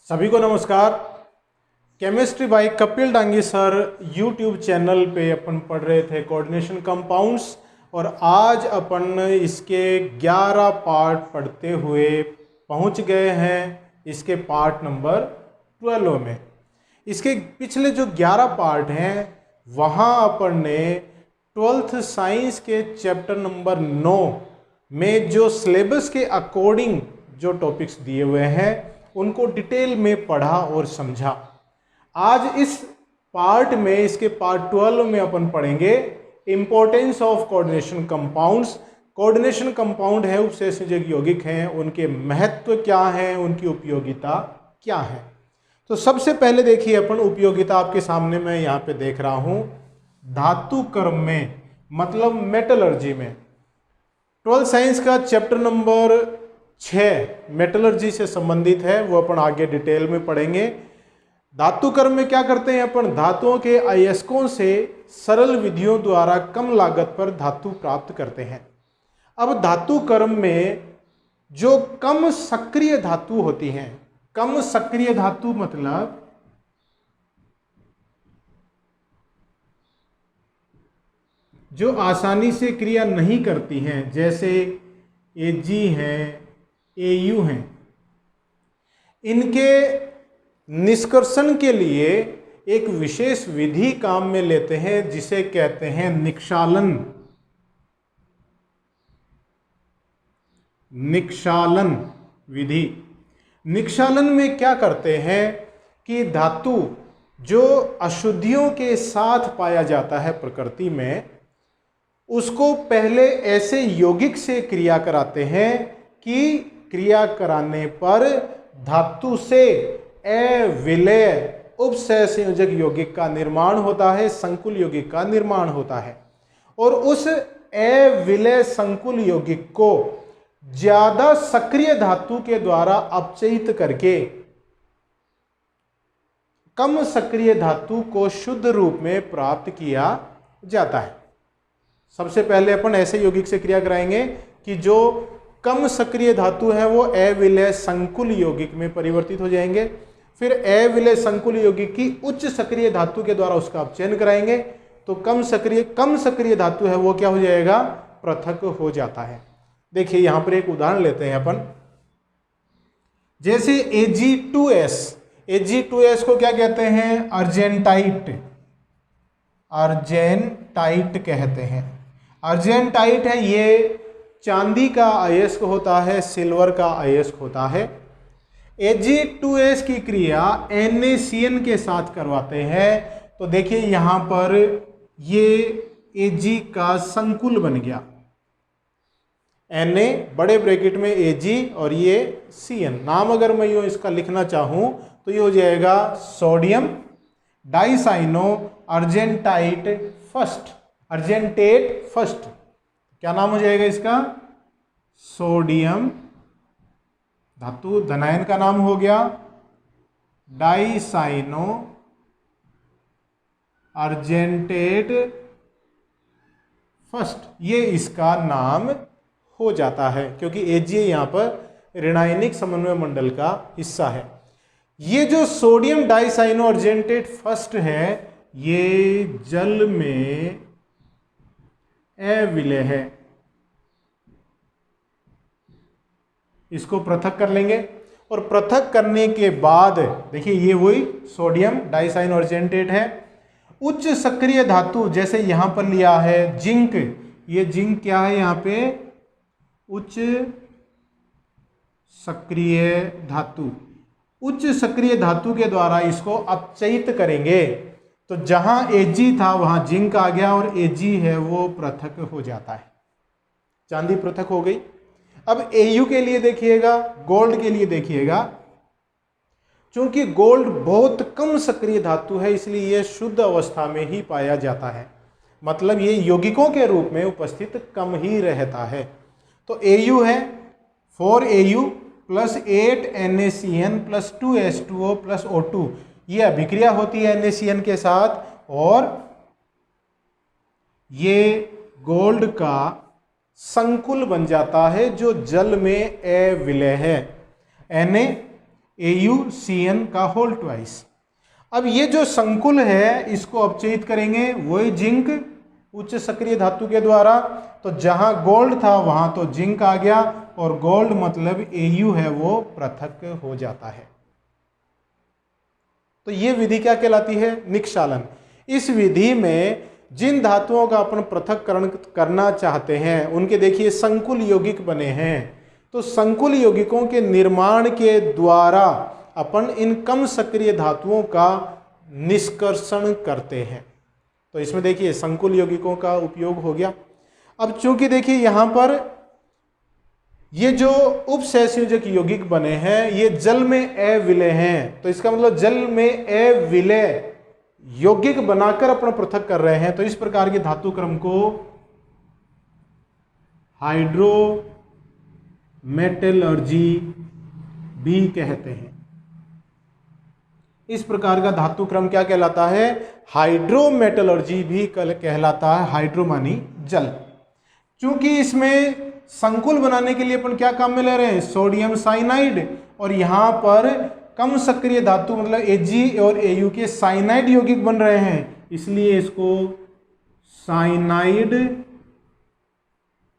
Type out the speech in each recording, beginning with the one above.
सभी को नमस्कार। Chemistry bye Kapil Dangi sir YouTube channel पे अपन पढ़ रहे थे कोऑर्डिनेशन कंपाउंड्स और आज अपन इसके 11 पार्ट पढ़ते हुए पहुंच गए हैं इसके पार्ट नंबर 12 में। इसके पिछले जो 11 पार्ट हैं वहाँ अपन ने 12th साइंस के चैप्टर नंबर 9 में जो सिलेबस के अकॉर्डिंग जो टॉपिक्स दिए हुए हैं उनको डिटेल में पढ़ा और समझा। आज इस पार्ट में इसके पार्ट 12 में अपन पढ़ेंगे importance of coordination compounds. Coordination compound है, उपसंयोजक यौगिक हैं, उनके महत्व क्या हैं, उनकी उपयोगिता क्या है। तो सबसे पहले देखिए अपन उपयोगिता आपके सामने मैं यहाँ पे देख रहा हूँ धातु कर्म में, मतलब मेटलर्जी में। 12 साइंस का चैप्टर नंबर 6 मेटलर्जी से संबंधित है, वो अपन आगे डिटेल में पढ़ेंगे। धातु कर्म में क्या करते हैं अपन, धातुओं के अयस्कों से सरल विधियों द्वारा कम लागत पर धातु प्राप्त करते हैं। अब धातु कर्म में जो कम सक्रिय धातु होती हैं, कम सक्रिय धातु मतलब जो आसानी से क्रिया नहीं करती हैं, जैसे Ag हैं, Au हैं, इनके निष्कर्षण के लिए एक विशेष विधि काम में लेते हैं जिसे कहते हैं निक्षालन। निक्षालन विधि। निक्षालन में क्या करते हैं कि धातु जो अशुद्धियों के साथ पाया जाता है प्रकृति में, उसको पहले ऐसे यौगिक से क्रिया कराते हैं कि क्रिया कराने पर धातु से अविलेय उपसंयोजक यौगिक का निर्माण होता है, संकुल यौगिक का निर्माण होता है। और उस अविलेय संकुल यौगिक को ज्यादा सक्रिय धातु के द्वारा अपचयित करके कम सक्रिय धातु को शुद्ध रूप में प्राप्त किया जाता है। सबसे पहले अपन ऐसे यौगिक से क्रिया कराएंगे कि जो कम सक्रिय धातु है वो अविलेय संकुल यौगिक में परिवर्तित हो जाएंगे। फिर अविलेय संकुल यौगिक की उच्च सक्रिय धातु के द्वारा उसका अपचयन कराएंगे तो कम सक्रिय धातु है वो क्या हो जाएगा, पृथक हो जाता है। देखिए यहां पर एक उदाहरण लेते हैं अपन, जैसे Ag2S। Ag2S को क्या कहते हैं, अर्जेंटाइट। अर्जेंटाइट कहते हैं। अर्जेंटाइट है, ये चांदी का अयस्क होता है, सिल्वर का अयस्क होता है। Ag2S की क्रिया NaCN के साथ करवाते हैं तो देखिए यहां पर ये Ag का संकुल बन गया, Na बड़े ब्रैकेट में Ag और ये Cn। नाम अगर मैं यूं इसका लिखना चाहूं तो ये हो जाएगा sodium dicyano argentite first, argentate first. क्या नाम हो जाएगा इसका, सोडियम, धातु धनायन का नाम हो गया डाइसाइनो अर्जेंटेट फर्स्ट, ये इसका नाम हो जाता है क्योंकि Ag यहां पर ऋणायनिक समन्वय मंडल का हिस्सा है। ये जो सोडियम डाइसाइनो अर्जेंटेट फर्स्ट है ये जल में अविलेय है। इसको पृथक कर लेंगे और पृथक करने के बाद देखिए ये वही सोडियम डाइसाइनो अर्जेंटेट है। उच्च सक्रिय धातु जैसे यहां पर लिया है जिंक, ये जिंक क्या है यहां पे, उच्च सक्रिय धातु। उच्च सक्रिय धातु के द्वारा इसको अपचयित करेंगे तो जहां Ag था वहां जिंक आ गया और Ag है वो पृथक हो जाता है, चांदी पृथक हो गई। अब Au के लिए देखिएगा, गोल्ड के लिए देखिएगा, चूंकि गोल्ड बहुत कम सक्रिय धातु है इसलिए यह शुद्ध अवस्था में ही पाया जाता है, मतलब ये यौगिकों के रूप में उपस्थित कम ही रहता है। तो Au है 4Au plus 8 NaCN plus 2H2O plus O2, ये अभिक्रिया होती है NaCN के साथ और ये गोल्ड का संकुल बन जाता है जो जल में अविलेय है। Na AuCN का होल ट्वाइस। अब ये जो संकुल है इसको अपचयित करेंगे, वही जिंक उच्च सक्रिय धातु के द्वारा। तो जहां गोल्ड था वहां तो जिंक आ गया, और गोल्ड मतलब Au है वो पृथक हो जाता है। तो ये विधि क्या कहलाती है? निक्षालन। इस विधि में जिन धातुओं का अपन पृथक्करण करना चाहते हैं उनके देखिए संकुल यौगिक बने हैं, तो संकुल यौगिकों के निर्माण के द्वारा अपन इन कम सक्रिय धातुओं का निष्कर्षण करते हैं। तो इसमें देखिए संकुल यौगिकों का उपयोग हो गया। अब चूंकि देखिए यहां पर ये जो उपसहसंयोजक यौगिक बने हैं ये जल में अविलय हैं, तो इसका मतलब जल में अविलय यौगिक बनाकर अपन पृथक कर रहे हैं। तो इस प्रकार के धातु क्रम को हाइड्रोमेटलर्जी भी कहते हैं। इस प्रकार का धातु क्रम क्या कहलाता है? हाइड्रोमेटलर्जी भी कहलाता है। हाइड्रो मानी जल। चूंकि इसमें संकुल बनाने के लिए अपन क्या काम में ले रहे हैं? सोडियम साइनाइड, और यहां पर कम सक्रिय धातु मतलब Ag और Au के साइनाइड यौगिक बन रहे हैं, इसलिए इसको साइनाइड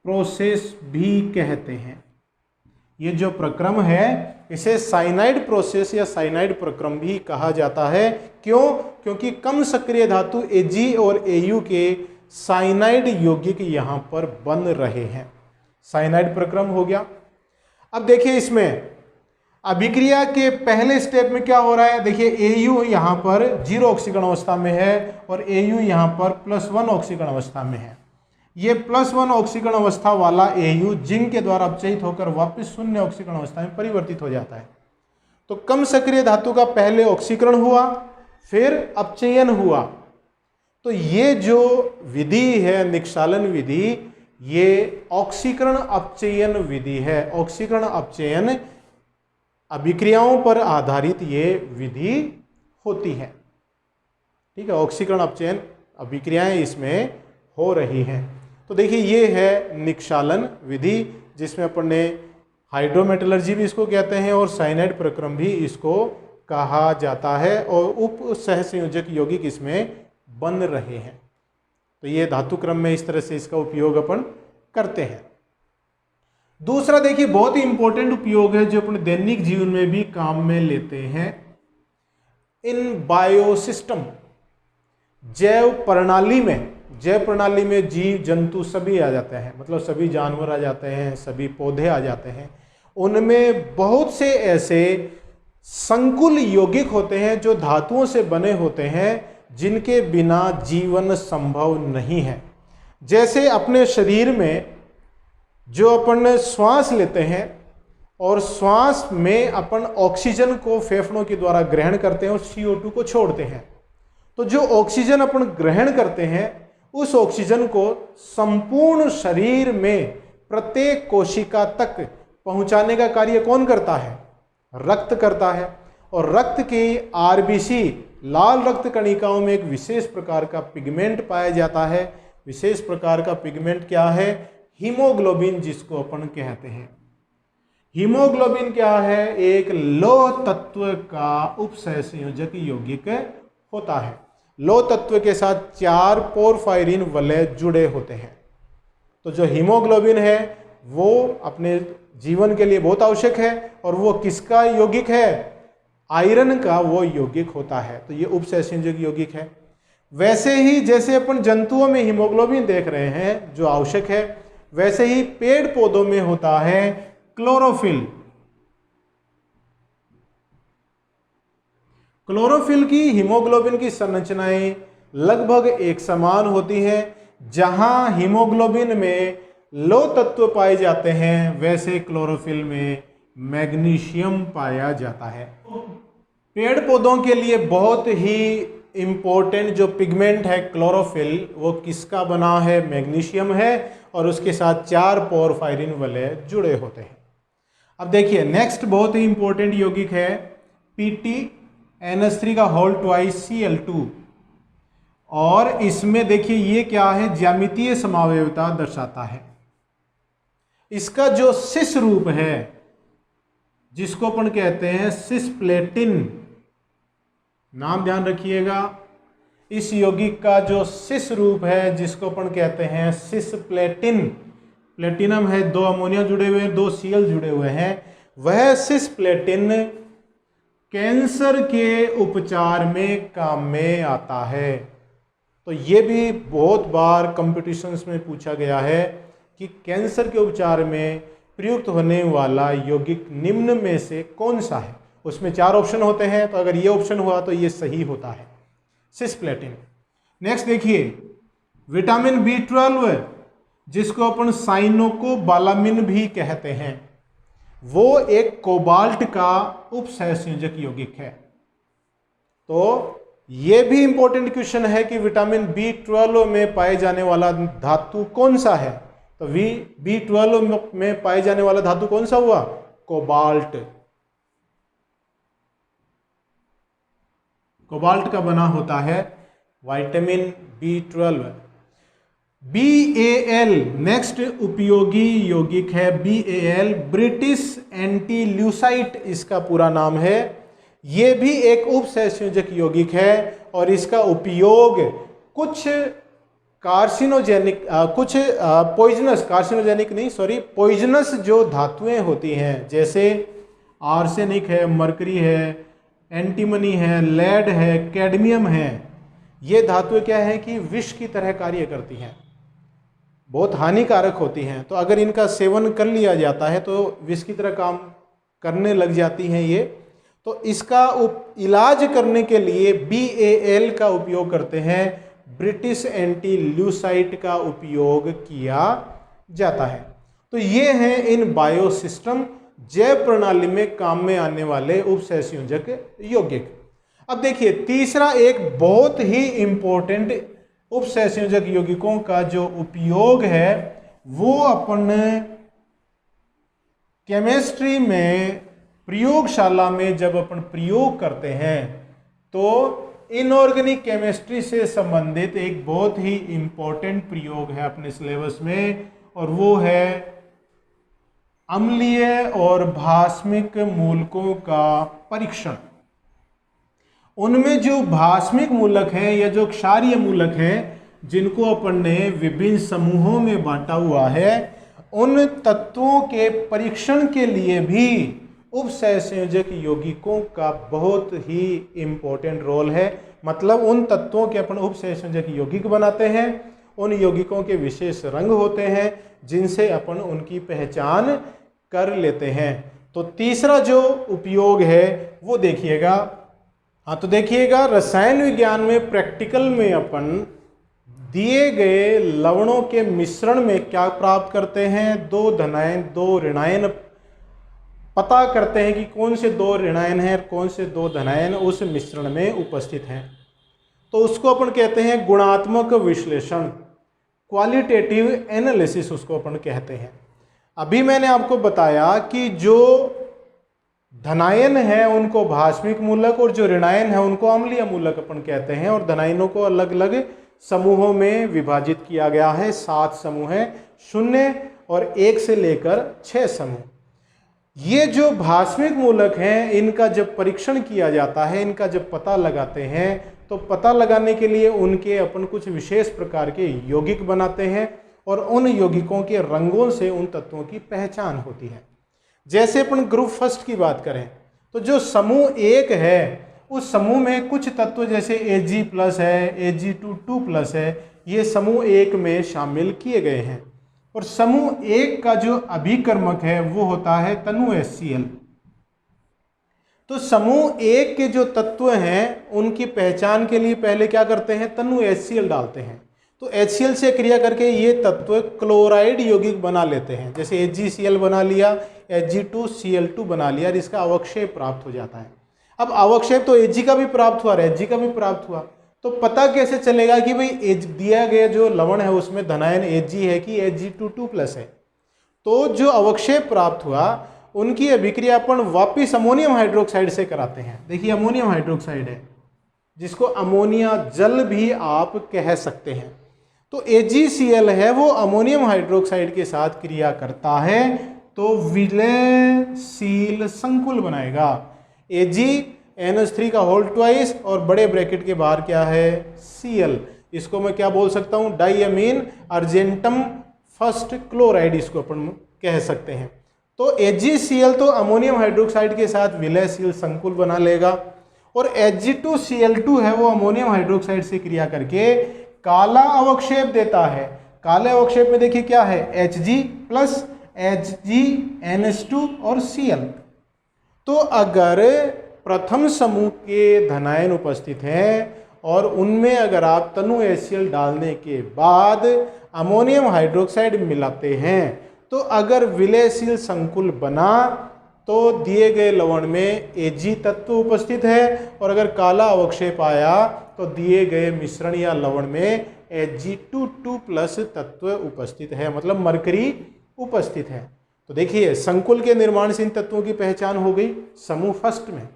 प्रोसेस भी कहते हैं। ये जो प्रक्रम है इसे साइनाइड प्रोसेस या साइनाइड प्रक्रम भी कहा जाता है। क्यों? क्योंकि कम सक्रिय धातु Ag और Au के साइनाइड यौगिक यहां पर बन रहे हैं। साइनाइड प्रक्रम हो गया। अब देखिए इसमें अभिक्रिया के पहले स्टेप में क्या हो रहा है? देखिए Au यहां पर 0 ऑक्सीकरण अवस्था में है और Au यहां पर +1 ऑक्सीकरण अवस्था में है। ये +1 ऑक्सीकरण अवस्था वाला Au जिंक के द्वारा अपचयित होकर वापस 0 ऑक्सीकरण अवस्था में परिवर्तित हो जाता है। तो कम सक्रिय धातु का पहले ऑक्सीकरण हुआ, फिर अपचयन हुआ। तो ये जो विधि है निक्षालन विधि, ये ऑक्सीकरण अपचयन विधि है। ऑक्सीकरण अपचयन अभिक्रियाओं पर आधारित ये विधि होती है। ठीक है, ऑक्सीकरण अपचयन अभिक्रियाएं इसमें हो रही हैं। तो देखिए ये है निक्षालन विधि, जिसमें अपन ने हाइड्रोमेटलर्जी भी इसको कहते हैं और साइनाइड प्रक्रम भी इसको कहा जाता है, और उप सहसंयोजक यौगिक इसमें बन रहे हैं। तो ये धातु क्रम में इस तरह से इसका उपयोग अपन करते हैं। दूसरा देखिए बहुत ही इंपॉर्टेंट उपयोग है जो अपने दैनिक जीवन में भी काम में लेते हैं। इन बायोसिस्टम जैव प्रणाली में जीव जंतु सभी आ जाते हैं, मतलब सभी जानवर आ जाते हैं, सभी पौधे आ जाते हैं। उनमें बहुत से ऐसे संकुल यौगिक होते हैं जो धातुओं से बने होते हैं जिनके बिना जीवन संभव नहीं है। जैसे अपने शरीर में जो अपन श्वास लेते हैं और श्वास में अपन ऑक्सीजन को फेफड़ों के द्वारा ग्रहण करते हैं और CO2 को छोड़ते हैं। तो जो ऑक्सीजन अपन ग्रहण करते हैं उस ऑक्सीजन को संपूर्ण शरीर में प्रत्येक कोशिका तक पहुंचाने का कार्य कौन करता है? रक्त करता है। और रक्त की RBC लाल रक्त कणिकाओं में एक विशेष प्रकार का पिगमेंट पाया जाता है। विशेष प्रकार का पिगमेंट क्या है? हीमोग्लोबिन, जिसको अपन कहते हैं। हीमोग्लोबिन क्या है? एक लौह तत्व का उपसहसंयोजक यौगिक होता है। लौह तत्व के साथ 4 पोरफायरिन वलय जुड़े होते हैं। तो जो हीमोग्लोबिन है वो अपने जीवन के लिए बहुत आवश्यक है, और वो किसका यौगिक है? आयरन का वो यौगिक होता है। तो ये उपसहसंयोजक यौगिक है। वैसे ही जैसे अपन जंतुओं में हीमोग्लोबिन देख रहे हैं जो आवश्यक है, वैसे ही पेड़ पौधों में होता है क्लोरोफिल। क्लोरोफिल की हीमोग्लोबिन की संरचनाएं लगभग एक समान होती हैं। जहां हीमोग्लोबिन में लौह तत्व पाए जाते हैं वैसे क्लोरोफिल में मैग्नीशियम पाया जाता है। पेड़ पौधों के लिए बहुत ही इंपॉर्टेंट जो पिगमेंट है क्लोरोफिल, वो किसका बना है? मैग्नीशियम है, और उसके साथ 4 पोरफायरिन वलय जुड़े होते हैं। अब देखिए नेक्स्ट बहुत ही इंपॉर्टेंट यौगिक है PTNS3 का होल ट्वाइस Cl2, और इसमें देखिए ये क्या है? ज्यामितीय समावयवता दर्शाता है। इसका जो सिस रूप है, जिसको अपन कहते हैं सिस्प्लेटिन। नाम ध्यान रखिएगा, इस यौगिक का जो सिस रूप है जिसको अपन कहते हैं सिस्प्लेटिन, प्लेटिनम है, 2 अमोनिया जुड़े हुए हैं, 2 Cl जुड़े हुए हैं, वह सिस्प्लेटिन कैंसर के उपचार में काम में आता है। तो ये भी बहुत बार कॉम्पिटिशन्स में पूछा गया है कि कैंसर के उपचार में प्रयुक्त होने वाला यौगिक निम्न में से कौन सा है। उसमें 4 ऑप्शन होते हैं, तो अगर ये ऑप्शन हुआ तो ये सही होता है, सिस्प्लेटिन। नेक्स्ट देखिए, विटामिन B12 जिसको अपन साइनोकोबालामिन भी कहते हैं, वो एक कोबाल्ट का उपसहसंयोजक यौगिक है। तो ये भी इंपॉर्टेंट क्वेश्चन है कि विटामिन B12 में पाए जाने वाला धातु कौन सा है। तो B12 में पाए जाने वाला धातु कौन सा हुआ, कोबाल्ट। कोबाल्ट का बना होता है विटामिन B12। BAL नेक्स्ट उपयोगी यौगिक है, BAL ब्रिटिश एंटील्यूसाइट इसका पूरा नाम है। ये भी एक उपसहसंयोजक यौगिक है और इसका उपयोग कुछ कार्सिनोजेनिक कुछ पॉइजनस, कार्सिनोजेनिक नहीं सॉरी, पॉइजनस जो धातुएं होती हैं, जैसे आर्सेनिक है, मरकरी है, एंटीमनी है, लेड है, कैडमियम है, ये धातुएं क्या है कि विष की तरह कार्य करती हैं, बहुत हानिकारक होती हैं। तो अगर इनका सेवन कर लिया जाता है तो विष की तरह काम करने लग जाती हैं ये। तो इसका इलाज करने के लिए BAL का उपयोग करते हैं, ब्रिटिश एंटील्यूसाइट का उपयोग किया जाता है। तो ये हैं इन बायोसिस्टम जैव प्रणाली में काम में आने वाले उपसहसंयोजक यौगिक। अब देखिए तीसरा एक बहुत ही इंपॉर्टेंट उपसहसंयोजक यौगिकों का जो उपयोग है वो अपन केमिस्ट्री में प्रयोगशाला में जब अपन प्रयोग करते हैं तो इनऑर्गेनिक केमिस्ट्री से संबंधित एक बहुत ही इंपॉर्टेंट प्रयोग है अपने सिलेबस में, और वो है अम्लीय और भास्मिक मूलकों का परीक्षण। उनमें जो भास्मिक मूलक हैं या जो क्षारीय मूलक हैं जिनको अपन ने विभिन्न समूहों में बांटा हुआ है, उन तत्वों के परीक्षण के लिए भी उपसहसंयोजक यौगिकों का बहुत ही इंपॉर्टेंट रोल है। मतलब उन तत्वों के अपन उपसहसंयोजक यौगिक बनाते हैं, उन यौगिकों के विशेष रंग होते हैं जिनसे अपन उनकी पहचान कर लेते हैं। तो तीसरा जो उपयोग है वो देखिएगा। हाँ तो देखिएगा, रसायन विज्ञान में प्रैक्टिकल में अपन दिए गए लवणों के मिश्रण में क्या प्राप्त करते हैं, 2 धनायन 2 ऋणायन पता करते हैं कि कौन से 2 ऋणायन हैं कौन से 2 धनायन उस मिश्रण में उपस्थित हैं। तो उसको अपन कहते हैं गुणात्मक विश्लेषण, क्वालिटेटिव एनालिसिस उसको अपन कहते हैं। अभी मैंने आपको बताया कि जो धनायन है उनको भास्मिक मूलक और जो ऋणायन है उनको अम्लीय मूलक अपन कहते हैं, और धनायनों को अलग अलग समूहों में विभाजित किया गया है। 7 समूह हैं, 0 और 1 से लेकर 6 समूह। ये जो भास्मिक मूलक हैं इनका जब परीक्षण किया जाता है, इनका जब पता लगाते हैं, तो पता लगाने के लिए उनके अपन कुछ विशेष प्रकार के यौगिक बनाते हैं और उन यौगिकों के रंगों से उन तत्वों की पहचान होती है। जैसे अपन ग्रुप फर्स्ट की बात करें तो जो समूह 1 है उस समूह में कुछ तत्व जैसे Ag+ है, Ag2+ है, ये समूह 1 में शामिल किए गए हैं। और समूह 1 का जो अभिकर्मक है वो होता है तनु HCl। तो समूह 1 के जो तत्व हैं उनकी पहचान के लिए पहले क्या करते हैं, तनु HCl डालते हैं। तो HCl से क्रिया करके ये तत्व क्लोराइड यौगिक बना लेते हैं, जैसे AgCl बना लिया, Ag2Cl2 बना लिया और इसका अवक्षेप प्राप्त हो जाता है। अब अवक्षेप तो Ag का भी प्राप्त हुआ और Ag का भी प्राप्त हुआ, तो पता कैसे चलेगा कि भाई दिया गया जो लवण है उसमें धनायन Ag है कि Ag2+ है। तो जो अवक्षेप प्राप्त हुआ उनकी अभिक्रिया अपन वापिस अमोनियम हाइड्रोक्साइड से कराते हैं। देखिए अमोनियम हाइड्रोक्साइड है जिसको अमोनिया जल भी आप कह सकते हैं। तो AgCl है वो अमोनियम हाइड्रोक्साइड के साथ क्रिया करता है, तो विलय सील संकुल बनाएगा। AgNH3 का होल ट्वाइस और बड़े ब्रैकेट के बाहर क्या है, Cl। इसको मैं क्या बोल सकता हूं, डाइअमीन अर्जेंटम फर्स्ट क्लोराइड इसको अपन कह सकते हैं। तो AgCl तो अमोनियम हाइड्रोक्साइड के साथ विलयशील संकुल बना लेगा और Ag2Cl2 है वो अमोनियम हाइड्रोक्साइड से क्रिया करके काला अवक्षेप देता है। काले अवक्षेप में देखिए क्या है, Hg प्लस HgNH2 और Cl। तो अगर प्रथम समूह के धनायन उपस्थित हैं और उनमें अगर आप तनु HCl डालने के बाद अमोनियम हाइड्रोक्साइड मिलाते हैं तो अगर विलयशील संकुल बना तो दिए गए लवण में Ag तत्व उपस्थित है और अगर काला अवक्षेप आया तो दिए गए मिश्रण या लवण में Ag22 प्लस तत्व उपस्थित है, मतलब मरकरी उपस्थित है। तो देखिए संकुल के निर्माण से इन तत्वों की पहचान हो गई समूह फर्स्ट में।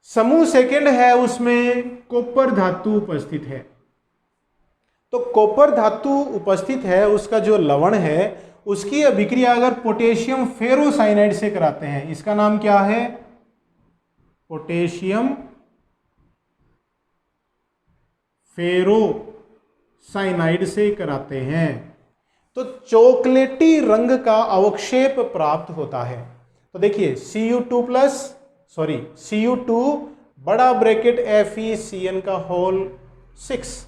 समूह सेकंड है उसमें कॉपर धातु उपस्थित है। तो कॉपर धातु उपस्थित है, उसका जो लवण है उसकी अभिक्रिया अगर पोटेशियम फेरोसाइनाइड से कराते हैं, इसका नाम क्या है, पोटेशियम फेरोसाइनाइड से कराते हैं तो चॉकलेटी रंग का अवक्षेप प्राप्त होता है। तो देखिए Cu2 बड़ा ब्रैकेट FeCN का होल 6,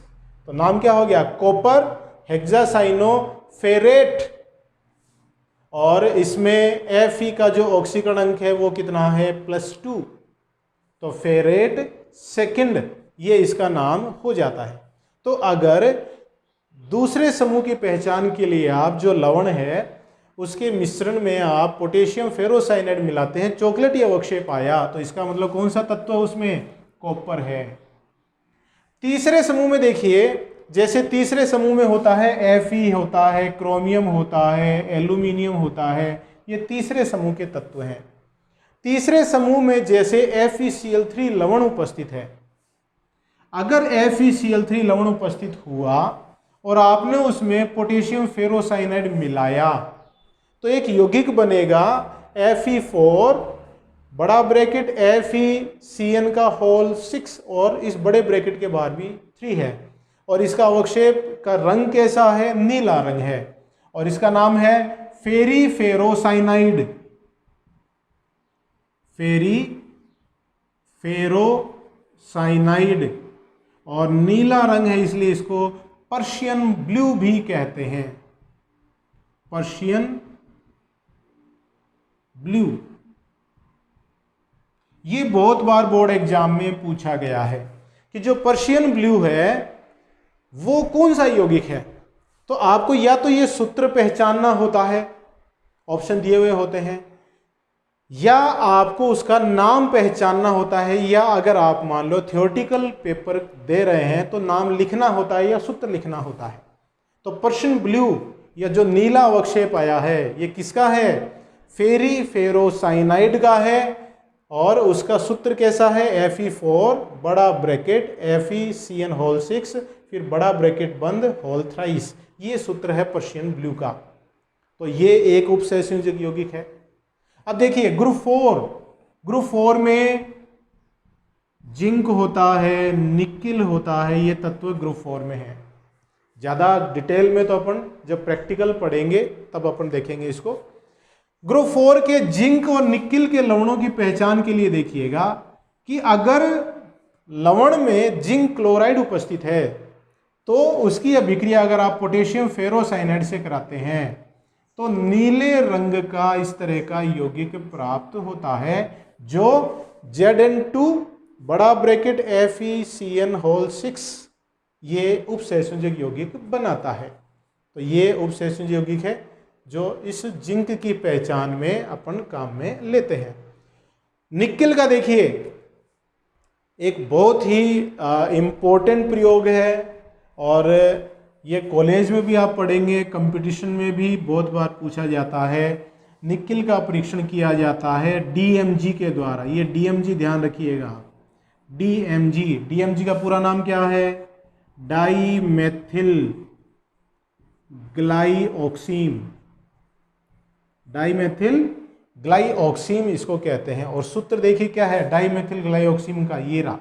तो नाम क्या हो गया, कॉपर हेक्सासाइनोफेरेट। और इसमें Fe का जो ऑक्सीकरण अंक है वो कितना है, +2, तो फेरेट सेकंड ये इसका नाम हो जाता है। तो अगर दूसरे समूह की पहचान के लिए आप जो लवण है उसके मिश्रण में आप पोटेशियम फेरोसाइनाइड मिलाते हैं, चॉकलेटी अवक्षेप आया, तो इसका मतलब कौन सा तत्व उसमें, कॉपर है। तीसरे समूह में देखिए, जैसे तीसरे समूह में होता है Fe होता है, क्रोमियम होता है, एल्यूमिनियम होता है, ये तीसरे समूह के तत्व हैं। तीसरे समूह में जैसे FeCl3 लवण उपस्थित है, अगर FeCl3 लवण उपस्थित हुआ और आपने उसमें पोटेशियम फेरोसाइनाइड मिलाया तो एक यौगिक बनेगा Fe4 बड़ा ब्रैकेट FeCN का होल 6 और इस बड़े ब्रैकेट के बाहर भी 3 है और इसका अवक्षेप का रंग कैसा है, नीला रंग है और इसका नाम है फेरोसाइनाइड। फेरोसाइनाइड और नीला रंग है इसलिए इसको पर्शियन ब्लू भी कहते हैं, पर्शियन ब्लू। ये बहुत बार बोर्ड एग्जाम में पूछा गया है कि जो पर्शियन ब्लू है वो कौन सा यौगिक है। तो आपको या तो ये सूत्र पहचानना होता है, ऑप्शन दिए हुए होते हैं, या आपको उसका नाम पहचानना होता है, या अगर आप मान लो थ्योरेटिकल पेपर दे रहे हैं तो नाम लिखना होता है या सूत्र लिखना होता है। तो पर्शियन ब्लू या जो नीला अवक्षेप आया है ये किसका है, फेरोसाइनाइड का है और उसका सूत्र कैसा है, Fe4 बड़ा ब्रैकेट FeCN होल 6 फिर बड़ा ब्रैकेट बंद होल 3, ये सूत्र है पर्शियन ब्लू का। तो ये एक उपसंयोजक यौगिक है। अब देखिए ग्रुप 4 में जिंक होता है, निकिल होता है, ये तत्व ग्रुप 4 में है। ज़्यादा डिटेल में तो अपन जब प्रैक्टिकल पढ़ेंगे तब अपन देखेंगे इसको। ग्रुप 4 के जिंक और निकिल के लवणों की पहचान के लिए देखिएगा कि अगर लवण में जिंक क्लोराइड उपस्थित है तो उसकी अभिक्रिया अगर आप पोटेशियम फेरोसाइनाइड से कराते हैं तो नीले रंग का इस तरह का यौगिक प्राप्त होता है जो Zn2 बड़ा ब्रैकेट FeCN होल 6 ये उपसंयोजक यौगिक बनाता है। तो ये उपसंयोजक यौगिक है जो इस जिंक की पहचान में अपन काम में लेते हैं। निकिल का देखिए एक बहुत ही इम्पोर्टेंट प्रयोग है और ये कॉलेज में भी आप पढ़ेंगे, कंपटीशन में भी बहुत बार पूछा जाता है। निकिल का परीक्षण किया जाता है DMG के द्वारा। ये DMG ध्यान रखिएगा, DMG का पूरा नाम क्या है, डाईमेथिल ग्लाइऑक्सीन, डाईमेथिल ग्लाइऑक्सीम इसको कहते हैं। और सूत्र देखिए क्या है डाइमेथिल ग्लाइऑक्सीम का, ये रहा।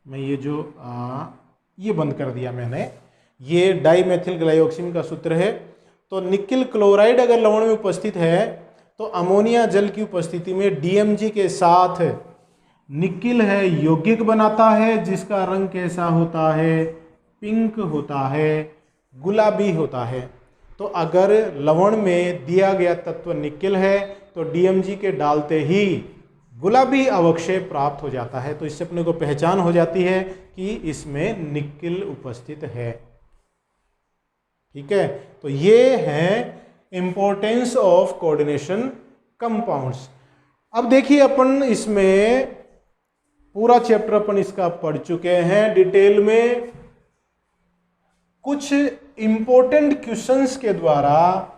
मैं ये जो ये बंद कर दिया मैंने, ये डाइमेथिल ग्लाइऑक्सीम का सूत्र है। तो निकिल क्लोराइड अगर लवण में उपस्थित है तो अमोनिया जल की उपस्थिति में DMG के साथ निकिल है यौगिक बनाता है, जिसका रंग कैसा होता है, पिंक होता है, गुलाबी होता है। तो अगर लवण में दिया गया तत्व निकिल है तो DMG के डालते ही गुलाबी अवक्षय प्राप्त हो जाता है। तो इससे अपने को पहचान हो जाती है कि इसमें निकिल उपस्थित है। ठीक है, तो ये है इंपॉर्टेंस ऑफ कोऑर्डिनेशन कंपाउंड्स। अब देखिए अपन इसमें पूरा चैप्टर अपन इसका पढ़ चुके हैं डिटेल में। कुछ इंपॉर्टेंट क्वेश्चंस के द्वारा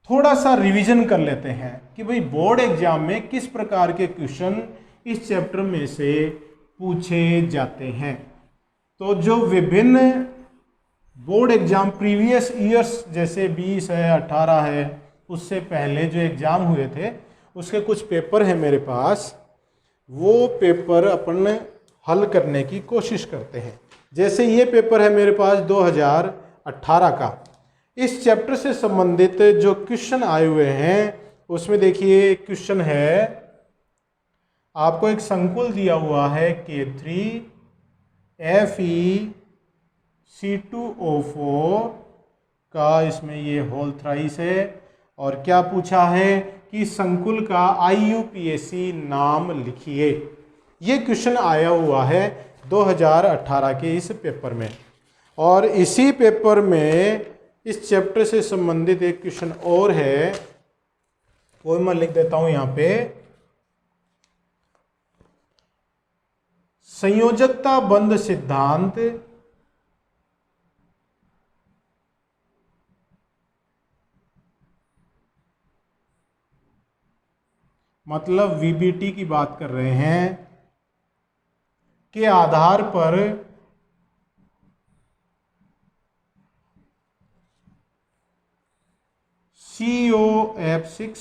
थोड़ा सा रिवीजन कर लेते हैं कि भाई बोर्ड एग्जाम में किस प्रकार के क्वेश्चन इस चैप्टर में से पूछे जाते हैं। तो जो विभिन्न बोर्ड एग्जाम प्रीवियस ईयर्स जैसे 20 है 18 है, उससे पहले जो एग्जाम हुए थे उसके कुछ पेपर हैं मेरे पास, वो पेपर अपन हल करने की कोशिश करते हैं। जैसे ये पेपर है मेरे पास 2018 का, इस चैप्टर से संबंधित जो क्वेश्चन आए हुए हैं उसमें देखिए क्वेश्चन है, आपको एक संकुल दिया हुआ है K3FeC2O4 का, इसमें ये होल थ्राइस है। और क्या पूछा है कि संकुल का IUPAC नाम लिखिए। ये क्वेश्चन आया हुआ है 2018 के इस पेपर में। और इसी पेपर में इस चैप्टर से संबंधित एक क्वेश्चन और है, वो मैं लिख देता हूं यहां पे। संयोजकता बंध सिद्धांत मतलब VBT की बात कर रहे हैं, के आधार पर COF6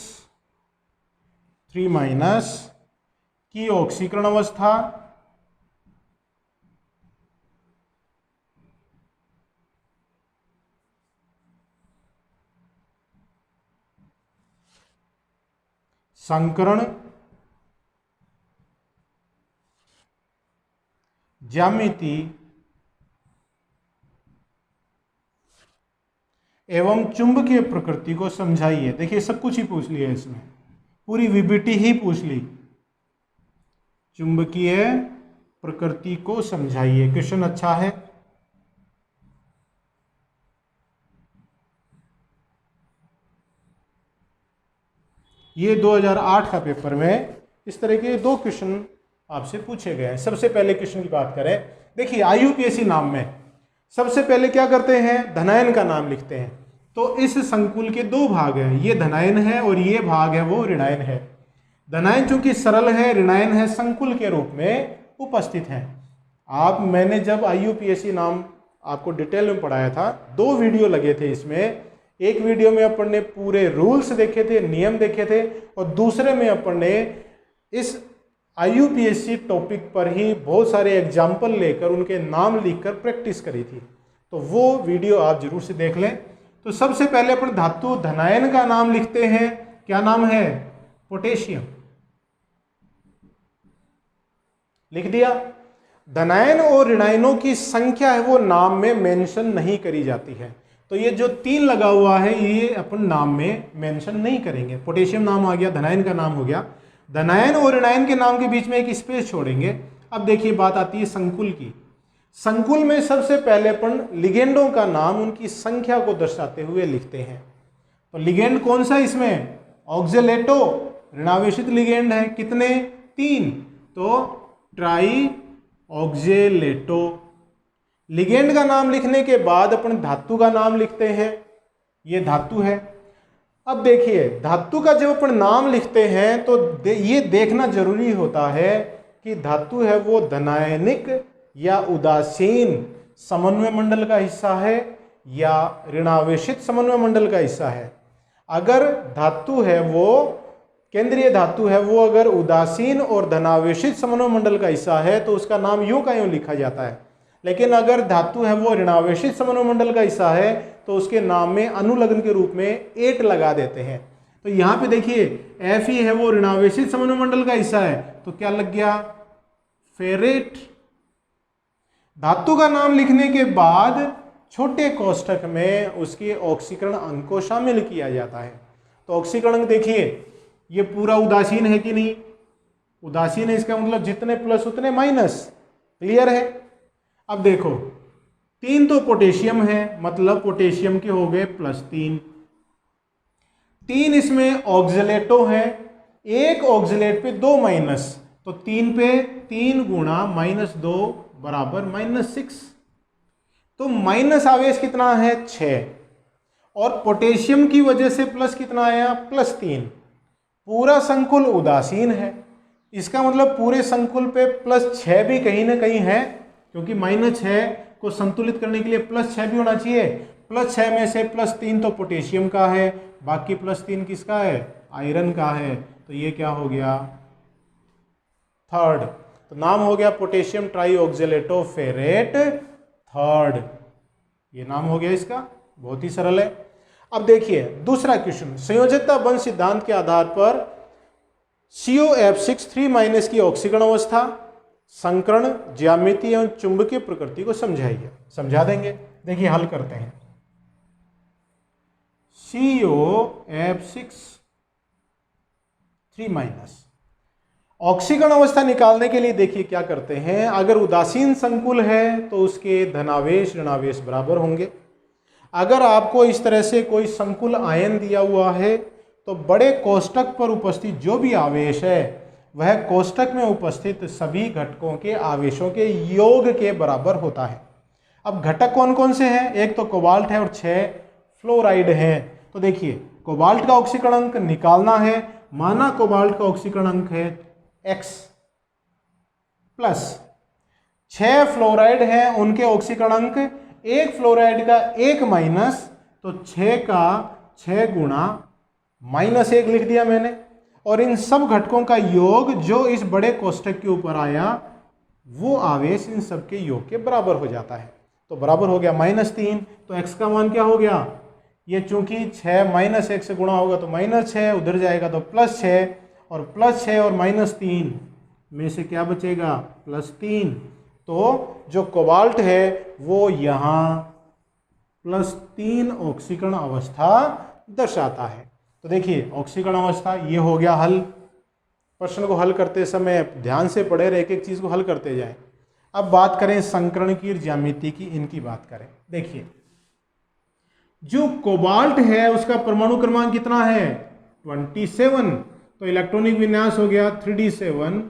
की ऑक्सीकरण अवस्था संकरण ज्यामिति एवं चुंबकीय प्रकृति को समझाइए। देखिए सब कुछ ही पूछ लिया इसमें, पूरी VBT ही पूछ ली। चुंबकीय प्रकृति को समझाइए, क्वेश्चन अच्छा है। ये 2008 का पेपर में इस तरह के 2 क्वेश्चन आपसे पूछे गए हैं। सबसे पहले क्वेश्चन की बात करें, देखिए IUPAC नाम में सबसे पहले क्या करते हैं, धनायन का नाम लिखते हैं। तो इस संकुल के 2 भाग हैं, ये धनायन है और ये भाग है वो ऋणायन है। धनायन चूंकि सरल है, ऋणायन है संकुल के रूप में उपस्थित है। मैंने जब IUPAC नाम आपको डिटेल में पढ़ाया था, 2 वीडियो लगे थे इसमें। एक वीडियो में अपन ने पूरे रूल्स देखे थे, नियम देखे थे, और दूसरे में अपन ने इस IUPAC टॉपिक पर ही बहुत सारे एग्जाम्पल लेकर उनके नाम लिखकर प्रैक्टिस करी थी। तो वो वीडियो आप जरूर से देख लें। तो सबसे पहले अपन धातु धनायन का नाम लिखते हैं, क्या नाम है, पोटेशियम। लिख दिया। धनायन और ऋणायनों की संख्या है वो नाम में मेंशन नहीं करी जाती है। तो ये जो 3 लगा हुआ है ये अपन नाम में मेंशन नहीं करेंगे। पोटेशियम नाम आ गया, धनायन का नाम हो गया। धनायन और ऋणायन के नाम के बीच में एक स्पेस छोड़ेंगे। अब देखिए बात आती है संकुल की। संकुल में सबसे पहले अपन लिगेंडों का नाम उनकी संख्या को दर्शाते हुए लिखते हैं। तो लिगेंड कौन सा इसमें, ऑक्जेलेटो, ऋणावेशित लिगेंड है, कितने, 3, तो ट्राई ऑक्जेलेटो। लिगेंड का नाम लिखने के बाद अपन धातु का नाम लिखते हैं, ये धातु है। अब देखिए धातु का जब अपन नाम लिखते हैं तो ये देखना जरूरी होता है कि धातु है वो धनायनिक या उदासीन समन्वय मंडल का हिस्सा है या ऋणावेशित समन्वय मंडल का हिस्सा है। अगर धातु है वो केंद्रीय धातु है वो अगर उदासीन और धनावेशित समन्वय मंडल का हिस्सा है तो उसका नाम यूं का यूं लिखा जाता है। लेकिन अगर धातु है वो ऋणावेशित समन्वय मंडल का हिस्सा है तो उसके नाम में अनुलग्न के रूप में 8 लगा देते हैं। तो यहाँ पे देखिए Fe है वो ऋणावेशित समन्वय मंडल का हिस्सा है तो क्या लग गया, फेरेट। धातु का नाम लिखने के बाद छोटे कोष्ठक में उसके ऑक्सीकरण अंक को शामिल किया जाता है। तो ऑक्सीकरण अंक देखिए ये पूरा उदासीन है कि नहीं, उदासीन है, इसका मतलब जितने प्लस उतने माइनस, क्लियर है। अब देखो 3 तो पोटेशियम है मतलब पोटेशियम के हो गए +3, 3 इसमें ऑक्जेलेटो है, एक ऑक्जेलेट पे 2 माइनस, तो 3 पे 3 गुणा -2 बराबर -6, तो माइनस आवेश कितना है 6, और पोटेशियम की वजह से प्लस कितना आया +3। पूरा संकुल उदासीन है, इसका मतलब पूरे संकुल पे +6 भी कहीं ना कहीं है, क्योंकि -6 को संतुलित करने के लिए +6 भी होना चाहिए। +6 में से +3 तो पोटेशियम का है, बाकी +3 किसका है, आयरन का है। तो ये क्या हो गया, थर्ड। तो नाम हो गया पोटेशियम ट्राईऑक्जेलेटो फेरेट थर्ड, ये नाम हो गया इसका, बहुत ही सरल है। अब देखिए दूसरा क्वेश्चन, संयोजकता बंध सिद्धांत के आधार पर COF6 3- की ऑक्सीकरण अवस्था, संकरण, ज्यामिति एवं चुंबकीय प्रकृति को समझाइए। समझा देंगे, देखिए हल करते हैं। COF6 3- ऑक्सीकरण अवस्था निकालने के लिए देखिए क्या करते हैं, अगर उदासीन संकुल है तो उसके धनावेश ऋणावेश बराबर होंगे। अगर आपको इस तरह से कोई संकुल आयन दिया हुआ है तो बड़े कोष्ठक पर उपस्थित जो भी आवेश है वह कोष्ठक में उपस्थित सभी घटकों के आवेशों के योग के बराबर होता है। अब घटक कौन कौन से हैं, एक तो कोबाल्ट है और 6 फ्लोराइड है। तो देखिए कोबाल्ट का ऑक्सीकरण अंक निकालना है, माना कोबाल्ट का ऑक्सीकरण अंक है X प्लस 6 फ्लोराइड है उनके ऑक्सीकरण अंक, एक फ्लोराइड का 1 माइनस, तो 6 का 6 गुणा -1 लिख दिया मैंने, और इन सब घटकों का योग जो इस बड़े कोष्ठक के ऊपर आया वो आवेश इन सब के योग के बराबर हो जाता है। तो बराबर हो गया -3, तो x का मान क्या हो गया, ये चूंकि 6 -1 से गुणा होगा तो -6, उधर जाएगा तो +6, और +6 और -3 में से क्या बचेगा +3। तो जो कोबाल्ट है वो यहाँ +3 ऑक्सीकरण अवस्था दर्शाता है। तो देखिए ऑक्सीकरण अवस्था ये हो गया हल। प्रश्न को हल करते समय ध्यान से पढ़े रहे, एक एक चीज को हल करते जाएं। अब बात करें संकरण की और ज्यामिति की, इनकी बात करें। देखिए जो कोबाल्ट है उसका परमाणु क्रमांक कितना है 27, तो इलेक्ट्रॉनिक विन्यास हो गया 3d7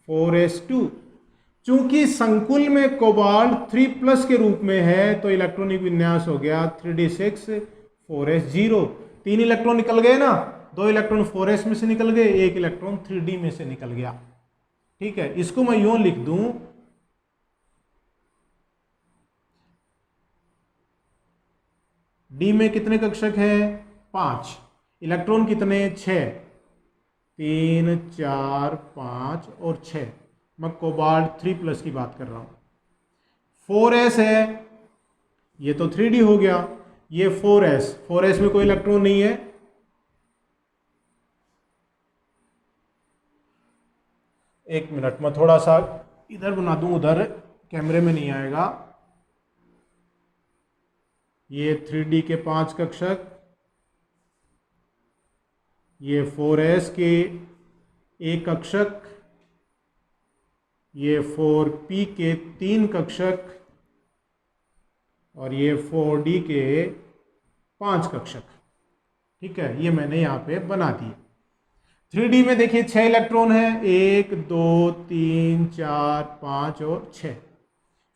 4s2। चूंकि संकुल में कोबाल्ट 3+ के रूप में है तो इलेक्ट्रॉनिक विन्यास हो गया 3d6 4s0। 3 इलेक्ट्रॉन निकल गए ना, 2 इलेक्ट्रॉन 4s में से निकल गए, 1 इलेक्ट्रॉन 3d में से निकल गया। ठीक है, इसको मैं यूं लिख दूं, डी में कितने कक्षक हैं 5, इलेक्ट्रॉन कितने 6, 3 4 5 और 6, मैं कोबाल्ट 3+ की बात कर रहा हूं। 4s है, ये तो 3d हो गया, ये 4s में कोई इलेक्ट्रॉन नहीं है, एक मिनट में थोड़ा सा इधर बना दूं, उधर कैमरे में नहीं आएगा। ये 3d के 5 कक्षक, ये 4s के 1 कक्षक, ये 4p के 3 कक्षक, और ये 4d के 5 कक्षक। ठीक है, ये मैंने यहाँ पे बना दिए। 3d में देखिए 6 इलेक्ट्रॉन है, 1 2 3 4 5 और 6।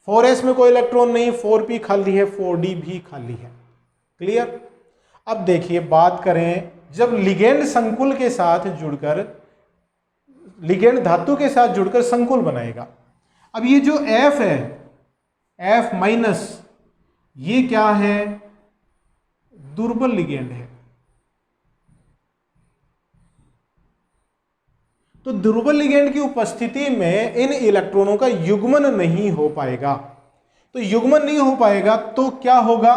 4s में कोई इलेक्ट्रॉन नहीं, 4p खाली है, 4d भी खाली है। क्लियर। अब देखिए बात करें जब लिगेंड संकुल के साथ जुड़कर, लिगेंड धातु के साथ जुड़कर संकुल बनाएगा। अब ये जो F है, F-, ये क्या है, दुर्बल लिगेंड है। तो दुर्बल लिगेंड की उपस्थिति में इन इलेक्ट्रॉनों का युग्मन नहीं हो पाएगा। तो युग्मन नहीं हो पाएगा तो क्या होगा,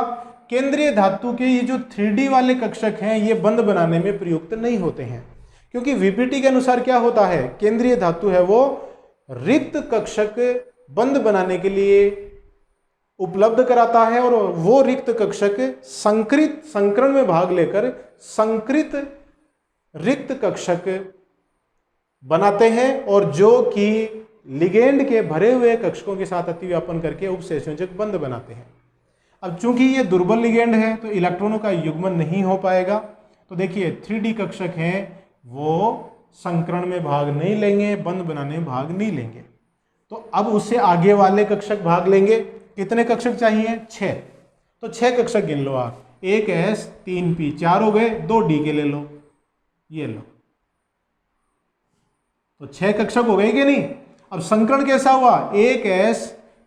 केंद्रीय धातु के ये जो 3D वाले कक्षक हैं ये बंध बनाने में प्रयुक्त नहीं होते हैं, क्योंकि वीपीटी के अनुसार क्या होता है, केंद्रीय धातु है वो रिक्त कक्षक बंध बनाने के लिए उपलब्ध कराता है, और वो रिक्त कक्षक संकरण में भाग लेकर संकृत रिक्त कक्षक बनाते हैं, और जो कि लिगेंड के भरे हुए कक्षकों के साथ अतिव्यापन करके उपसंयोजक बंध बनाते हैं। अब चूंकि ये दुर्बल लिगेंड है तो इलेक्ट्रॉनों का युग्मन नहीं हो पाएगा। तो देखिए 3D कक्षक हैं वो संकरण में भाग नहीं लेंगे, बंध बनाने में भाग नहीं लेंगे। तो अब उससे आगे वाले कक्षक भाग लेंगे। कितने कक्षक चाहिए, 6। तो 6 कक्षक गिन लो आप, 1s 3p 4 हो गए, 2d के ले लो, ये लो, तो 6 कक्षक हो गए कि नहीं। अब संकरण कैसा हुआ, 1s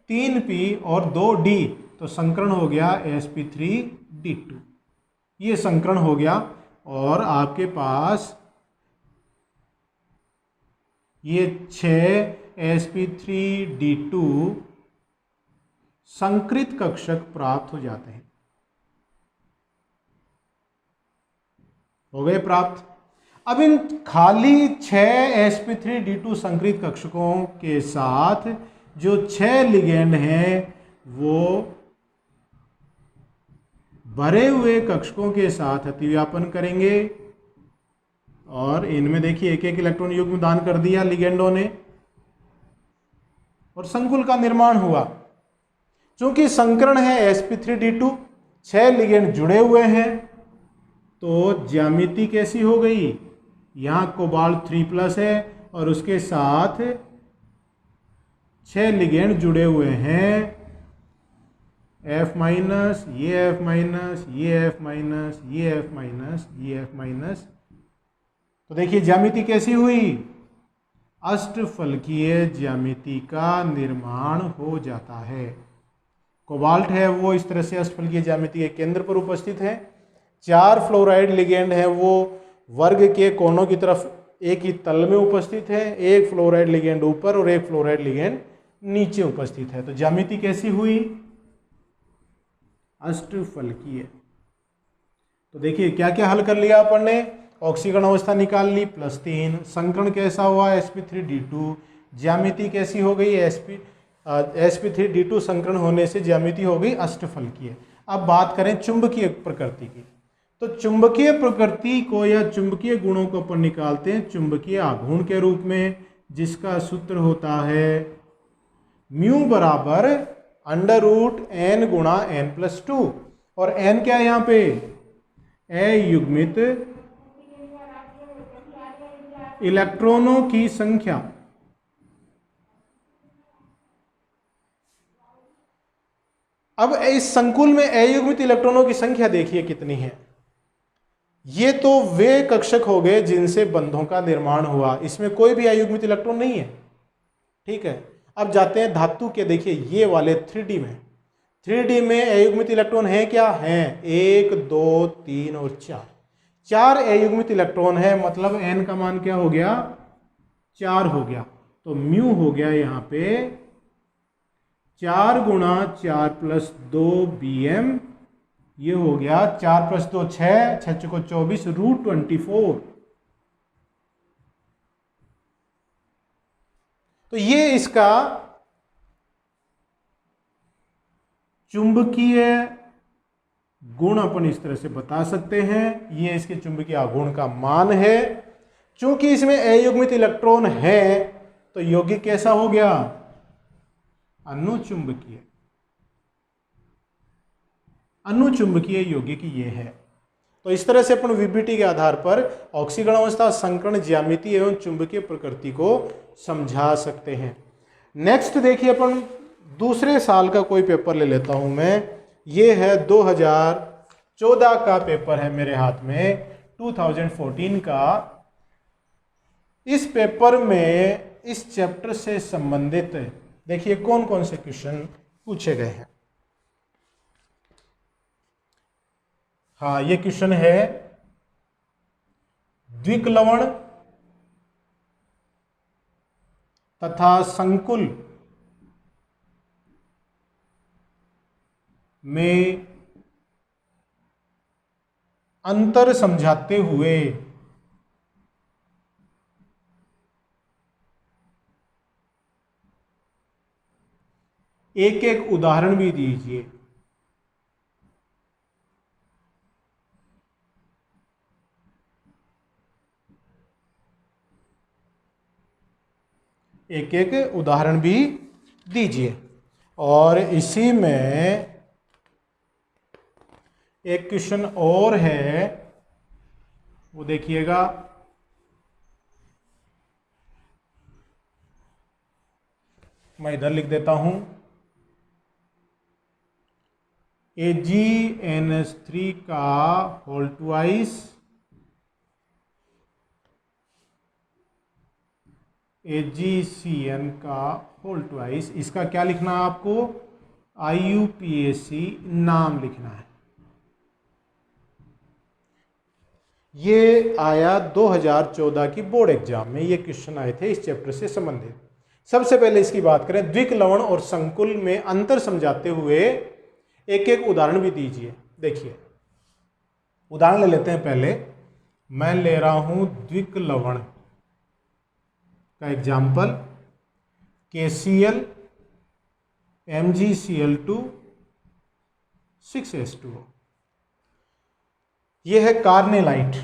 3p और 2d, तो संकरण हो गया sp3d2, ये संकरण हो गया। और आपके पास ये 6 sp3d2 संकृत कक्षक प्राप्त हो जाते हैं, हो गए प्राप्त। अब इन खाली 6 sp3d2 संकृत कक्षकों के साथ जो 6 लिगेंड हैं वो भरे हुए कक्षकों के साथ अतिव्यापन करेंगे, और इनमें देखिए एक एक इलेक्ट्रॉन युग्म दान कर दिया लिगेंडों ने, और संकुल का निर्माण हुआ। चूंकि संकरण है sp3d2, 6 लिगेंड जुड़े हुए हैं, तो ज्यामिति कैसी हो गई, यहां कोबाल्ट 3+ है और उसके साथ 6 लिगेंड जुड़े हुए हैं, F-, ये F-, ये F-, ये F-, ये F-। तो देखिए ज्यामिति कैसी हुई, अष्टफलकीय ज्यामिति का निर्माण हो जाता है। कोबाल्ट है वो इस तरह से अष्टफलकीय ज्यामिति के केंद्र पर उपस्थित है। 4 फ्लोराइड लिगेंड है वो वर्ग के कोनों की तरफ एक ही तल में उपस्थित है, एक फ्लोराइड लिगेंड ऊपर और एक फ्लोराइड लिगेंड नीचे उपस्थित है। तो ज्यामिति कैसी हुई, अष्टफलकीय। तो देखिए क्या क्या हल कर लिया अपन ने, ऑक्सीकरण अवस्था निकाल ली +3, संकरण कैसा हुआ sp3d2, ज्यामिति कैसी हो गई sp3d2 संकरण होने से ज्यामिति हो गई अष्टफलकीय। अब बात करें चुंबकीय प्रकृति की, तो चुंबकीय प्रकृति को या चुंबकीय गुणों को अपन निकालते हैं चुंबकीय आघूर्ण के रूप में, जिसका सूत्र होता है म्यू बराबर √n गुणा n+2, और n क्या है यहाँ पे, अयुग्मित इलेक्ट्रॉनों की संख्या। अब इस संकुल में अयुग्मित इलेक्ट्रॉनों की संख्या देखिए कितनी है। ये तो वे कक्षक हो गए जिनसे बंधों का निर्माण हुआ, इसमें कोई भी अयुग्मित इलेक्ट्रॉन नहीं है, ठीक है। अब जाते हैं धातु के, देखिए ये वाले 3D में, 3D में अयुग्मित इलेक्ट्रॉन है क्या, है 1 2 3 और 4 अयुग्मित इलेक्ट्रॉन है, मतलब n का मान क्या हो गया, 4 हो गया। तो म्यू हो गया यहाँ पे 4 गुणा 4 + 2 bm, ये हो गया 4 + 2 6, 6 को 24 √24। तो ये इसका चुंबकीय गुण अपन इस तरह से बता सकते हैं, ये इसके चुंबकीय आघूर्ण का मान है। चूंकि इसमें अयुग्मित इलेक्ट्रॉन है तो यौगिक कैसा हो गया, अनुचुंबकीय, अनुचुंबकीय यौगिक ये है। तो इस तरह से अपन वीबीटी के आधार पर ऑक्सीकरण अवस्था, संकरण, ज्यामिति एवं चुंबकीय प्रकृति को समझा सकते हैं। नेक्स्ट देखिए अपन दूसरे साल का कोई पेपर ले लेता हूं मैं, ये है 2014 का पेपर है मेरे हाथ में, 2014 का। इस पेपर में इस चैप्टर से संबंधित देखिए कौन कौन से क्वेश्चन पूछे गए हैं। हाँ, ये क्वेश्चन है द्विक लवण तथा संकुल में अंतर समझाते हुए एक एक उदाहरण भी दीजिए। एक एक उदाहरण भी दीजिए। और इसी में एक क्वेश्चन और है, वो देखिएगा। मैं इधर लिख देता हूं, AgNH3 का होल ट्वाइस AgCN का होल ट्वाइस, इसका क्या लिखना है आपको? IUPAC नाम लिखना है। ये आया 2014 की बोर्ड एग्जाम में, ये क्वेश्चन आए थे इस चैप्टर से संबंधित। सबसे पहले इसकी बात करें, द्विक लवण और संकुल में अंतर समझाते हुए एक एक उदाहरण भी दीजिए। देखिए उदाहरण ले लेते हैं। पहले मैं ले रहा हूं द्विक लवण का एग्जाम्पल, KCl MgCl2 6H2O। यह है कार्नेलाइट।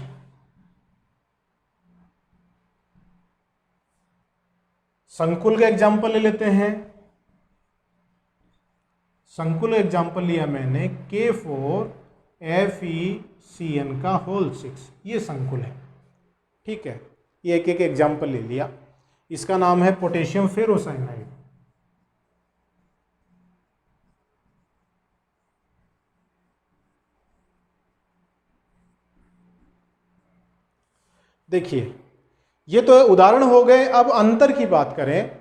संकुल का एग्जाम्पल ले लेते हैं। संकुल एग्जाम्पल लिया मैंने K4FeCN का होल 6, ये संकुल है। ठीक है, ये एक एक एग्जाम्पल ले लिया। इसका नाम है पोटेशियम फेरोसाइनाइड। देखिए ये तो उदाहरण हो गए। अब अंतर की बात करें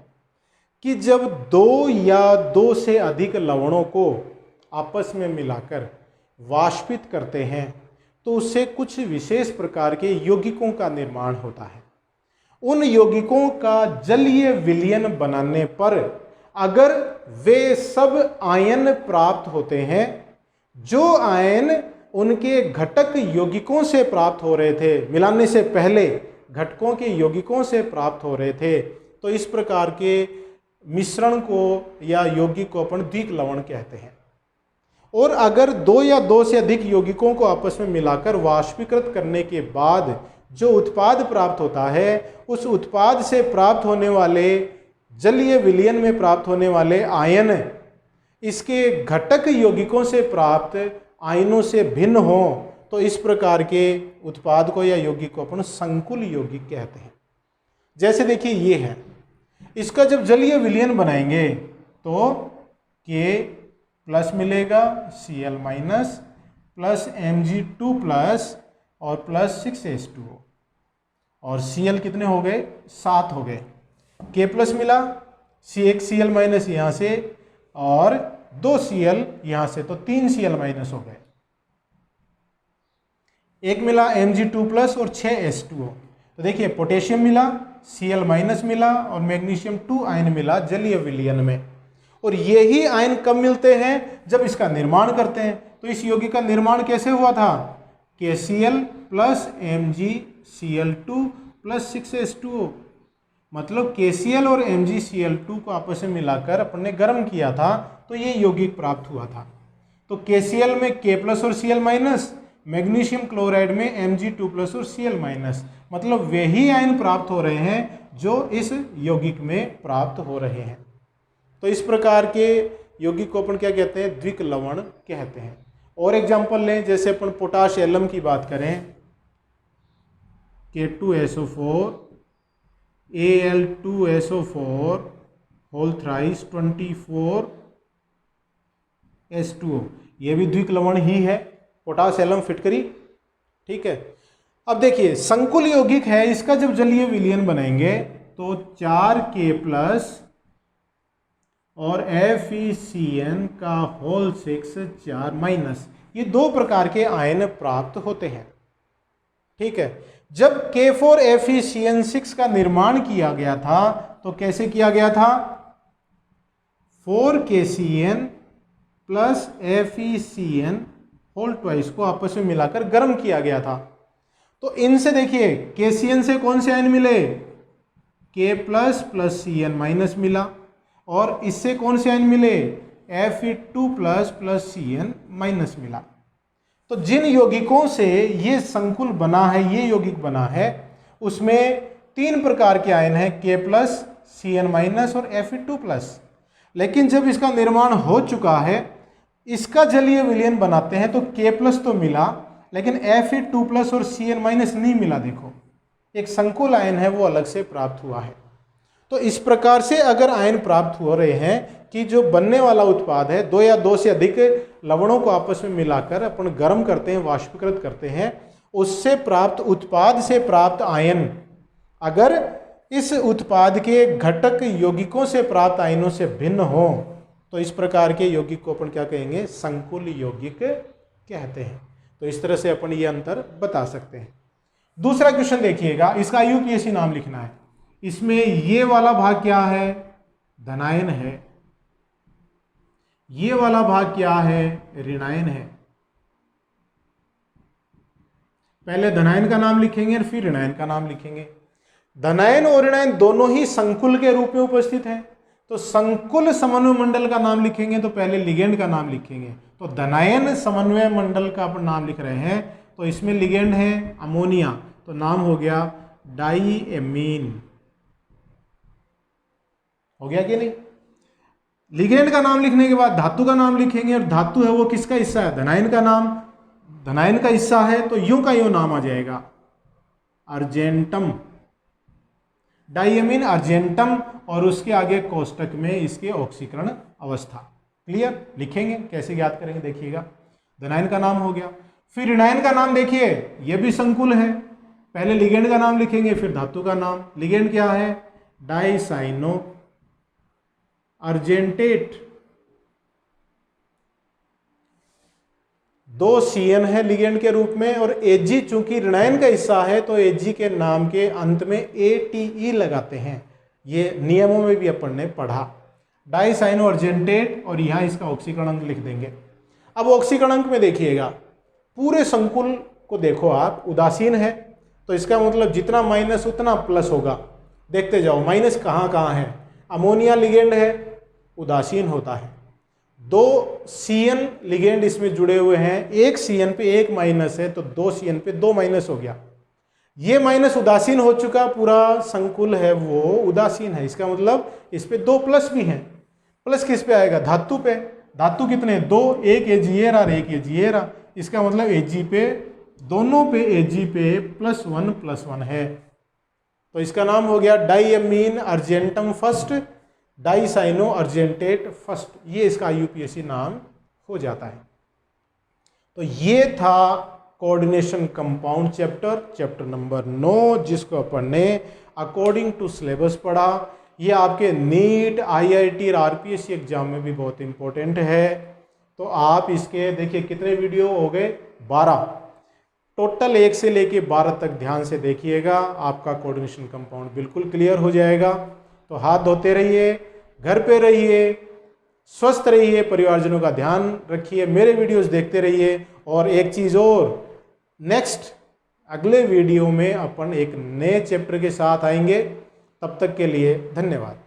कि जब दो या दो से अधिक लवणों को आपस में मिलाकर वाष्पित करते हैं तो उससे कुछ विशेष प्रकार के यौगिकों का निर्माण होता है। उन यौगिकों का जलीय विलयन बनाने पर अगर वे सब आयन प्राप्त होते हैं, जो आयन उनके घटक यौगिकों से प्राप्त हो रहे थे, मिलाने से पहले घटकों के यौगिकों से प्राप्त हो रहे थे, तो इस प्रकार के मिश्रण को या यौगिक को अपन द्विक लवण कहते हैं। और अगर दो या दो से अधिक यौगिकों को आपस में मिलाकर वाष्पीकृत करने के बाद जो उत्पाद प्राप्त होता है, उस उत्पाद से प्राप्त होने वाले जलीय विलयन में प्राप्त होने वाले आयन इसके घटक यौगिकों से प्राप्त आयनों से भिन्न हो, तो इस प्रकार के उत्पाद को या यौगिक को अपन संकुल यौगिक कहते हैं। जैसे देखिए ये है, इसका जब जलीय विलयन बनाएंगे तो K+ मिलेगा, Cl- प्लस Mg2+ और प्लस 6H2O, और Cl कितने हो गए? 7 हो गए। K+ मिला, एक Cl- यहाँ से और 2 Cl यहाँ से, तो 3 Cl- हो गए। एक मिला Mg2+ और 6H2O। तो देखिए पोटेशियम मिला, Cl- मिला और मैग्नीशियम 2 आयन मिला जलीय विलयन में। और यही आयन कब मिलते हैं? जब इसका निर्माण करते हैं। तो इस यौगिक का निर्माण कैसे हुआ था? KCl plus MgCl2 plus 6H2O, मतलब KCl और MgCl2 को आपस में मिलाकर अपन ने गर्म किया था, तो ये यौगिक प्राप्त हुआ था। तो KCl में K+ और Cl-, मैग्नीशियम क्लोराइड में Mg2+ और Cl-, मतलब वही आयन प्राप्त हो रहे हैं जो इस यौगिक में प्राप्त हो रहे हैं। तो इस प्रकार के यौगिक को अपन क्या कहते हैं? द्विक लवण कहते हैं। और एग्जाम्पल लें, जैसे अपन पोटाश एलम की बात करें, K2SO4 Al2SO4 whole thrice 24H2O, यह भी द्विक लवण ही है। पोटाश एलम फिट करी, ठीक है। अब देखिए संकुल यौगिक है, इसका जब जलीय विलयन बनाएंगे तो 4K+ और FeCN का होल 6 4-, ये दो प्रकार के आयन प्राप्त होते हैं, ठीक है। जब K4FeCN6 का निर्माण किया गया था तो कैसे किया गया था? 4KCN plus FeCN whole twice को आपस में मिलाकर गर्म किया गया था। तो इनसे देखिए KCN से कौन से आयन मिले? K plus plus Cn minus मिला, और इससे कौन से आयन मिले? Fe2 plus plus Cn minus मिला। तो जिन यौगिकों से ये संकुल बना है, ये यौगिक बना है, उसमें 3 प्रकार के आयन हैं, K प्लस Cn माइनस और Fe2 प्लस। लेकिन जब इसका निर्माण हो चुका है, इसका जलीय विलयन बनाते हैं तो K प्लस तो मिला, लेकिन Fe2 प्लस और Cn माइनस नहीं मिला। देखो एक संकुल आयन है वो अलग से प्राप्त हुआ है। तो इस प्रकार से अगर आयन प्राप्त हो रहे हैं कि जो बनने वाला उत्पाद है, 2 या 2 से अधिक लवणों को आपस में मिलाकर अपन गर्म करते हैं, वाष्पीकृत करते हैं, उससे प्राप्त उत्पाद से प्राप्त आयन अगर इस उत्पाद के घटक यौगिकों से प्राप्त आयनों से भिन्न हो तो इस प्रकार के यौगिक को अपन क्या कहेंगे? संकुल यौगिक कहते हैं। तो इस तरह से अपन ये अंतर बता सकते हैं। दूसरा क्वेश्चन देखिएगा, इसका IUPAC नाम लिखना है। इसमें ये वाला भाग क्या है? धनायन है। ये वाला भाग क्या है? ऋणायन है। पहले धनायन का नाम लिखेंगे और फिर ऋणायन का नाम लिखेंगे। धनायन और ऋणायन दोनों ही संकुल के रूप में उपस्थित हैं। तो संकुल समन्वय मंडल का नाम लिखेंगे तो पहले लिगेंड का नाम लिखेंगे। तो धनायन समन्वय मंडल का अपन नाम लिख रहे हैं, तो इसमें लिगेंड है अमोनिया, तो नाम हो गया डाईएमीन। हो गया कि नहीं? लिगेंड का नाम लिखने के बाद धातु का नाम लिखेंगे, और धातु है वो किसका हिस्सा है? धनायन का नाम, धनायन का हिस्सा है, तो यूं का यूं नाम आ जाएगा अर्जेंटम, डाईएमीन अर्जेंटम, और उसके आगे कोष्टक में इसके ऑक्सीकरण अवस्था। क्लियर? लिखेंगे, कैसे ज्ञात करेंगे देखिएगा। धनायन का नाम हो गया। फिर ऋणायन का नाम देखिए, ये भी संकुल है। पहले लिगेंड का नाम लिखेंगे फिर धातु का नाम। लिगेंड क्या है? डाइसाइनो अर्जेंटेट, 2 Cn है लिगेंड के रूप में, और Ag चूंकि ऋणायन का हिस्सा है तो Ag के नाम के अंत में ATE लगाते हैं। ये नियमों में भी अपन ने पढ़ा। डाइसाइनो अर्जेंटेट, और यहाँ इसका ऑक्सीकरण अंक लिख देंगे। अब ऑक्सीकरण अंक में देखिएगा, पूरे संकुल को देखो आप, उदासीन है तो इसका मतलब जितना माइनस उतना प्लस होगा। देखते जाओ माइनस कहाँ कहाँ है। अमोनिया लिगेंड है, उदासीन होता है। 2 Cn लिगेंड इसमें जुड़े हुए हैं, 1 Cn पे 1 माइनस है तो 2 Cn पे 2 माइनस हो गया। ये माइनस उदासीन हो चुका, पूरा संकुल है वो उदासीन है। इसका मतलब इस पे 2 प्लस भी हैं। प्लस किस पे आएगा? धातु पे। धातु कितने? 2, 1 Ag और 1 Ag। इसका मतलब Ag पे, दोनों पे Ag पे +1 है। तो इसका नाम हो गया डाईएमीन अर्जेंटम फर्स्ट, डाइसाइनो अर्जेंटेट फर्स्ट। ये इसका IUPAC नाम हो जाता है। तो ये था कोऑर्डिनेशन कंपाउंड चैप्टर नंबर 9, जिसको अपन ने अकॉर्डिंग टू सिलेबस पढ़ा। ये आपके नीट, IIT और RPSC एग्जाम में भी बहुत इंपॉर्टेंट है। तो आप इसके देखिए कितने वीडियो हो गए? 12 टोटल, 1 से लेके 12 तक ध्यान से देखिएगा, आपका कोऑर्डिनेशन कंपाउंड बिल्कुल क्लियर हो जाएगा। तो हाथ धोते रहिए, घर पे रहिए, स्वस्थ रहिए, परिवारजनों का ध्यान रखिए, मेरे वीडियोस देखते रहिए। और एक चीज़ और, नेक्स्ट अगले वीडियो में अपन एक नए चैप्टर के साथ आएंगे। तब तक के लिए धन्यवाद।